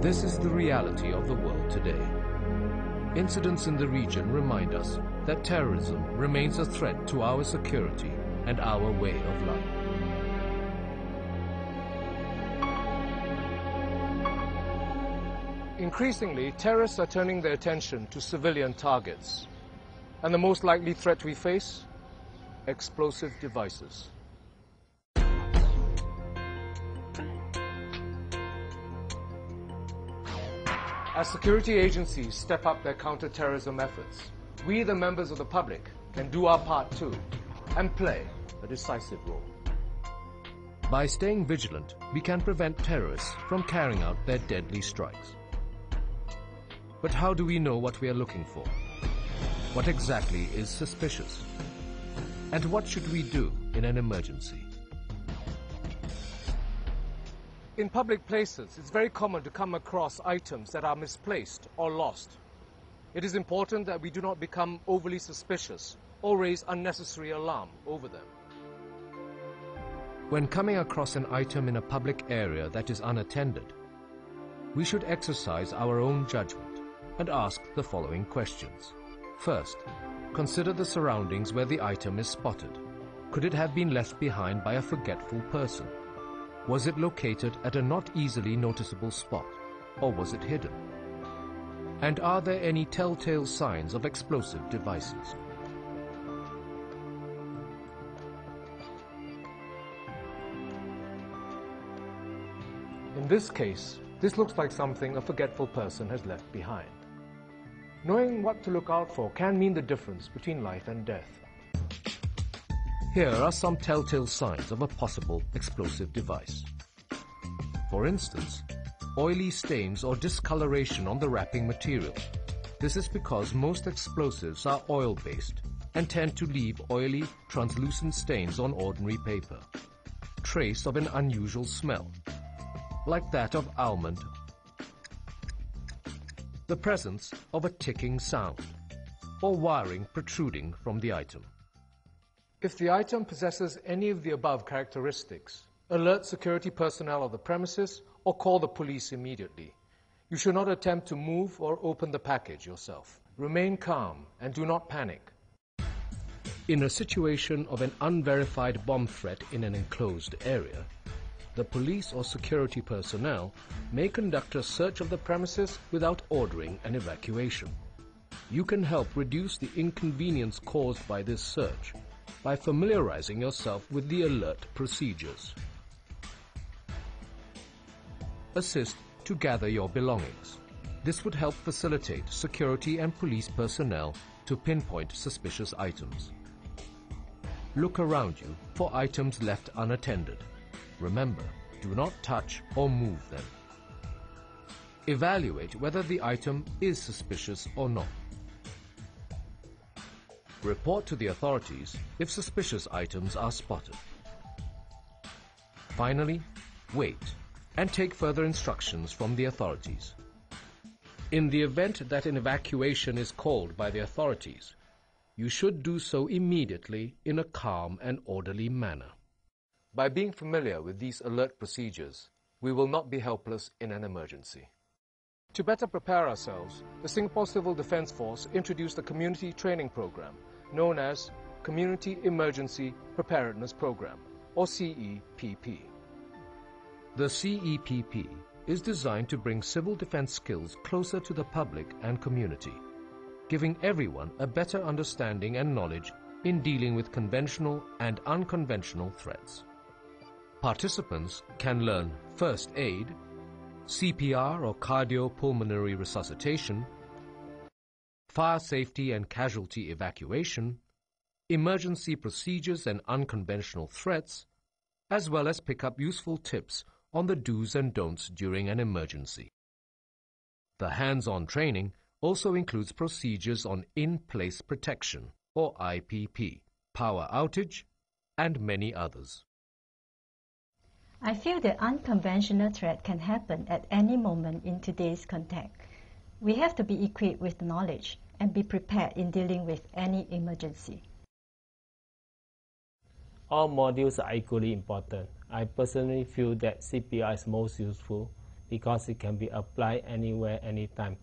This is the reality of the world today. Incidents in the region remind us that terrorism remains a threat to our security and our way of life. Increasingly, terrorists are turning their attention to civilian targets. And the most likely threat we face? Explosive devices. As security agencies step up their counter-terrorism efforts, we, the members of the public, can do our part too and play a decisive role. By staying vigilant, we can prevent terrorists from carrying out their deadly strikes. But how do we know what we are looking for? What exactly is suspicious? And what should we do in an emergency? In public places, it's very common to come across items that are misplaced or lost. It is important that we do not become overly suspicious or raise unnecessary alarm over them. When coming across an item in a public area that is unattended, we should exercise our own judgment and ask the following questions. First, consider the surroundings where the item is spotted. Could it have been left behind by a forgetful person? Was it located at a not easily noticeable spot, or was it hidden? And are there any telltale signs of explosive devices? In this case, this looks like something a forgetful person has left behind. Knowing what to look out for can mean the difference between life and death. Here are some telltale signs of a possible explosive device. For instance, oily stains or discoloration on the wrapping material. This is because most explosives are oil-based and tend to leave oily, translucent stains on ordinary paper. Trace of an unusual smell, like that of almond. The presence of a ticking sound, or wiring protruding from the item. If the item possesses any of the above characteristics, alert security personnel of the premises or call the police immediately. You should not attempt to move or open the package yourself. Remain calm and do not panic. In a situation of an unverified bomb threat in an enclosed area, the police or security personnel may conduct a search of the premises without ordering an evacuation. You can help reduce the inconvenience caused by this search by familiarizing yourself with the alert procedures. Assist to gather your belongings. This would help facilitate security and police personnel to pinpoint suspicious items. Look around you for items left unattended. Remember, do not touch or move them. Evaluate whether the item is suspicious or not. Report to the authorities if suspicious items are spotted. Finally, wait and take further instructions from the authorities. In the event that an evacuation is called by the authorities, you should do so immediately in a calm and orderly manner. By being familiar with these alert procedures, we will not be helpless in an emergency. To better prepare ourselves, the Singapore Civil Defence Force introduced a community training program known as Community Emergency Preparedness Program, or CEPP. The CEPP is designed to bring civil defense skills closer to the public and community, giving everyone a better understanding and knowledge in dealing with conventional and unconventional threats. Participants can learn first aid, CPR or cardiopulmonary resuscitation, fire safety and casualty evacuation, emergency procedures and unconventional threats, as well as pick up useful tips on the do's and don'ts during an emergency. The hands-on training also includes procedures on in-place protection, or IPP, power outage, and many others. I feel that unconventional threat can happen at any moment in today's context. We have to be equipped with knowledge and be prepared in dealing with any emergency. All modules are equally important. I personally feel that CPR is most useful because it can be applied anywhere, anytime,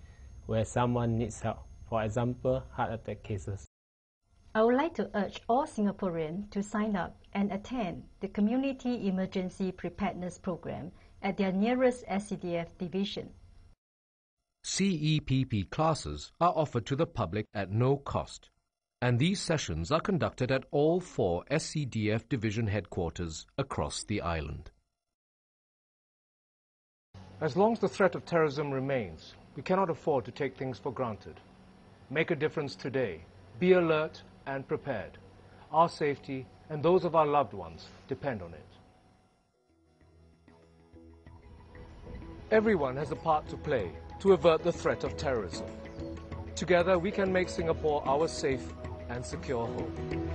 where someone needs help. For example, heart attack cases. I would like to urge all Singaporeans to sign up and attend the Community Emergency Preparedness Program at their nearest SCDF division. CEPP classes are offered to the public at no cost, and these sessions are conducted at all 4 SCDF division headquarters across the island. As long as the threat of terrorism remains, we cannot afford to take things for granted. Make a difference today. Be alert and prepared. Our safety and those of our loved ones depend on it. Everyone has a part to play to avert the threat of terrorism. Together we can make Singapore our safe and secure home.